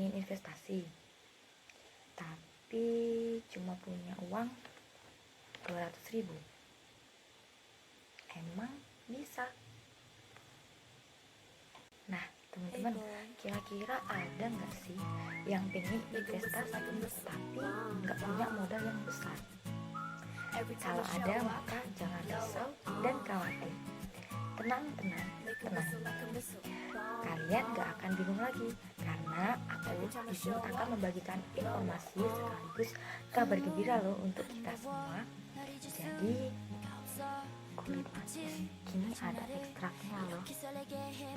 pengen investasi, tapi cuma punya uang 200.000. Emang bisa? Nah, teman-teman, kira-kira ada nggak sih yang pengen investasi tapi nggak punya modal yang besar? Kalau ada, maka jangan risau dan khawatir. Tenang. Kalian gak akan bingung lagi, karena aku di sini akan membagikan informasi sekaligus kabar gembira loh untuk kita semua. Jadi kulit manggis kini ada ekstraknya loh.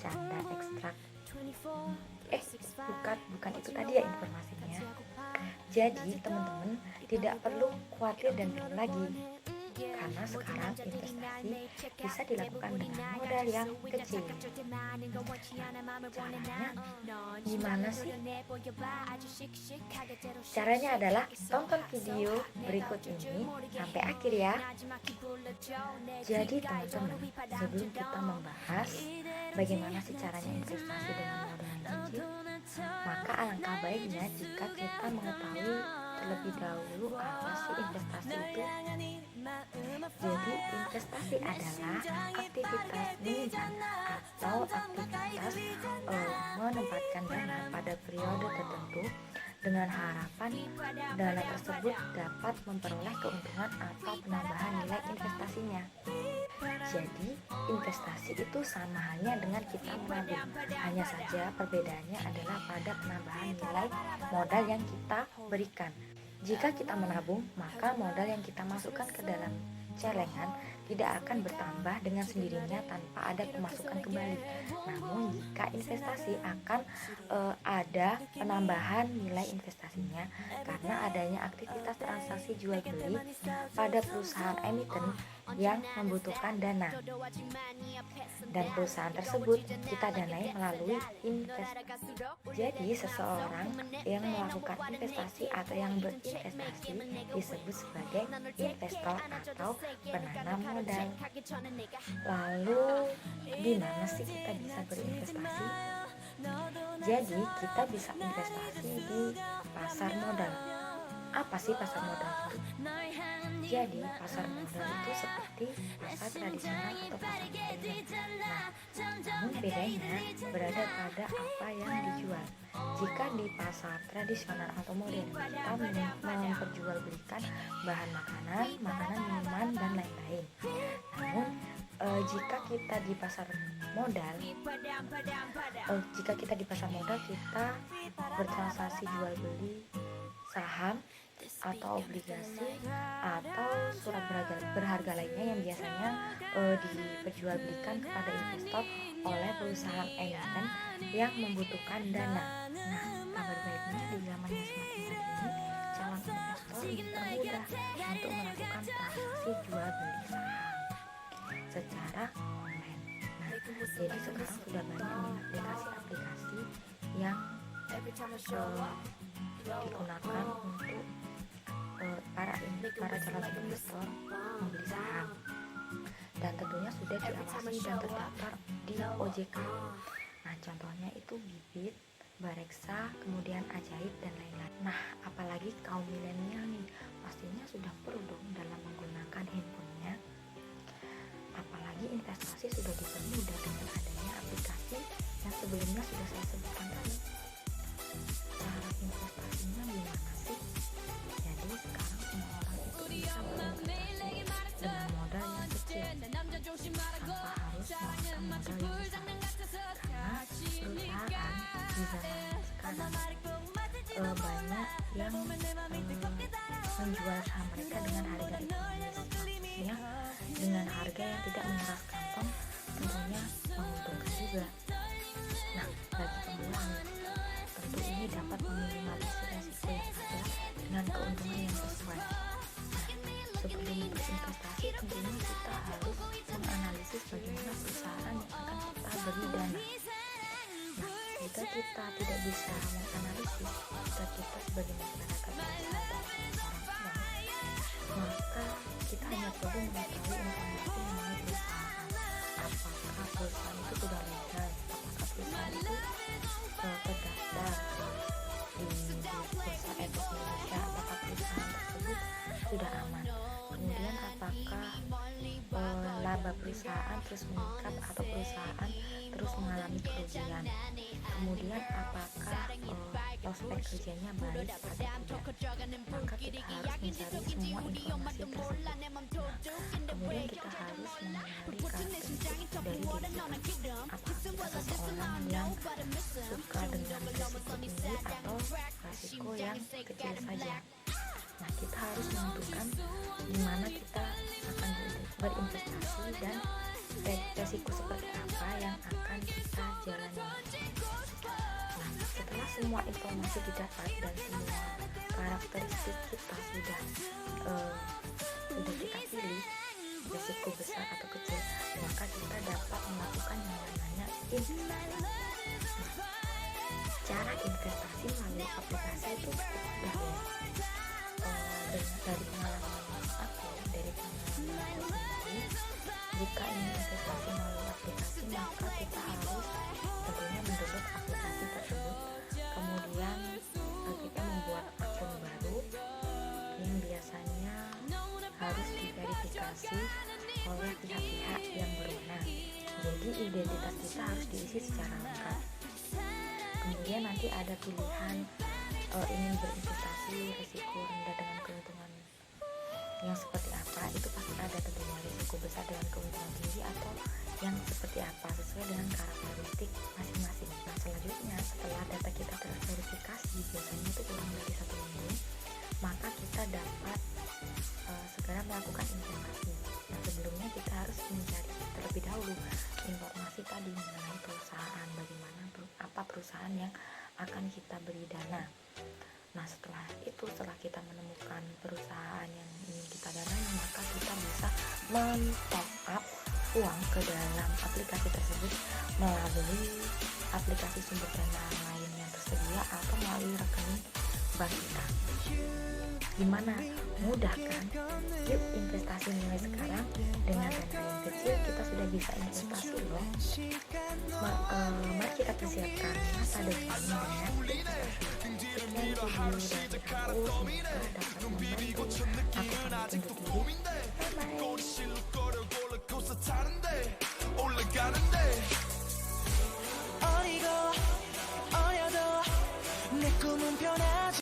Canda ekstrak. Bukan itu tadi ya informasinya. Jadi teman-teman tidak perlu khawatir dan bingung lagi, karena sekarang investasi bisa dilakukan dengan modal yang kecil. Caranya gimana sih? Caranya adalah tonton video berikut ini sampai akhir ya. Jadi teman-teman, sebelum kita membahas bagaimana sih caranya investasi dengan modal yang kecil, maka alangkah baiknya jika kita mengetahui terlebih dahulu apa sih investasi itu. Jadi investasi adalah aktivitas menyimpan atau aktivitas menempatkan dana pada periode tertentu dengan harapan dana tersebut dapat memperoleh keuntungan atau penambahan nilai investasinya. Jadi investasi itu sama halnya dengan kita menabung, hanya saja perbedaannya adalah pada penambahan nilai modal yang kita berikan. Jika kita menabung, maka modal yang kita masukkan ke dalam celengan tidak akan bertambah dengan sendirinya tanpa ada pemasukan kembali. Namun jika investasi akan ada penambahan nilai investasinya karena adanya aktivitas transaksi jual beli pada perusahaan emiten yang membutuhkan dana, dan perusahaan tersebut kita danai melalui investasi. Jadi seseorang yang melakukan investasi atau yang berinvestasi disebut sebagai investor atau penanam modal. Lalu gimana sih kita bisa berinvestasi? Jadi kita bisa investasi di pasar modal. Apa sih pasar modal itu? Jadi pasar modal itu seperti pasar tradisional atau pasar modern. Namun bedanya berada pada apa yang dijual. Jika di pasar tradisional atau modern kita memperjualbelikan bahan makanan, minuman, dan lain-lain. Namun jika kita di pasar modal, kita bertransaksi jual beli saham atau obligasi atau surat berharga lainnya yang biasanya diperjualbelikan kepada investor oleh perusahaan emiten yang membutuhkan dana. Nah, kabar baiknya di zaman yang semakin ini, calon investor dipermudah untuk melakukan transaksi jual beli saham secara online. Nah, jadi sekarang sudah banyak aplikasi-aplikasi yang digunakan untuk para calon investor membeli saham, dan tentunya sudah diawasi dan terdaftar di OJK. Nah, contohnya itu Bibit, Bareksa, kemudian Ajaib, dan lain-lain. Nah, apalagi kaum milenial nih, pastinya sudah perlu dong dalam menggunakan handphonenya. Apalagi investasi sudah dipermudah dengan adanya aplikasi yang sebelumnya sudah saya sebutkan tadi. Cara investasinya gimana sih? Jadi sekarang semua orang itu bisa berinvestasi dengan modal yang kecil tanpa harus melakukan modal yang besar, karena perusahaan di zaman sekarang banyak yang menjual saham mereka dengan harga ekonomis, maksudnya dengan harga yang tidak menguras kantong, tentunya menguntungkan juga. Nah, bagi pemula tentu ini dapat meminimalisir resiko yang ada dengan keuntungan yang sesuai. Nah, sebelum berinvestasi tentunya kita harus menganalisis bagaimana perusahaan yang akan kita beri dana. Nah, jika kita tidak bisa menganalisis, jika kita sebagai masyarakat biasa atau orang tua, maka kita hanya perlu mengetahui informasi mengenai perusahaan. Apakah perusahaan itu sudah legal? Apakah perusahaan itu terdaftar laba perusahaan terus meningkat atau perusahaan terus mengalami kerugian. Kemudian apakah prospek kerjanya baik atau tidak, maka kita harus mencari semua informasi tersebut. Kemudian kita harus mengenali karakteristik dari diri kita. Apakah kita seseorang yang suka dengan risiko tinggi atau risiko yang kecil saja. Nah, kita harus menentukan di mana kita akan berinvestasi dan resiko seperti apa yang akan kita jalani. Nah, setelah semua informasi didapat dan semua karakteristik kita sudah kita pilih, resiko besar atau kecil, maka kita dapat melakukan yang namanya investasi. Cara investasi melalui aplikasi itu cukup mudah ya. Dari pengalaman aku sendiri, jika ingin investasi melalui aplikasi, maka kita harus tentunya mendownload aplikasi tersebut. Kemudian kita membuat akun baru yang biasanya harus diverifikasi oleh pihak-pihak yang berwenang. Jadi identitas kita harus diisi secara lengkap. Kemudian nanti ada pilihan ingin berinvestasi risiko rendah dengan keuntungan yang seperti apa. Itu pasti ada tentunya risiko besar dengan keuntungan tinggi atau yang seperti apa sesuai dengan karakteristik masing-masing. Nah, selanjutnya setelah data kita terverifikasi, biasanya itu kurang dari 1 minggu, maka kita dapat segera melakukan investasi. Nah, sebelumnya kita harus mencari terlebih dahulu informasi tadi mengenai perusahaan, bagaimana apa perusahaan yang akan kita beri dana. Nah, setelah kita menemukan perusahaan yang ingin kita danai, maka kita bisa men-top up uang ke dalam aplikasi tersebut melalui aplikasi sumber dana lain yang tersedia atau melalui rekening bank kita. Gimana? Mudah kan? Yuk investasi mulai sekarang. Dengan dana yang kecil kita sudah bisa investasi loh. Mari kita persiapkan masa depan dengan investasi. Sekian video dari aku, semoga dapat membantu. Aku pamit undur diri. Bye bye.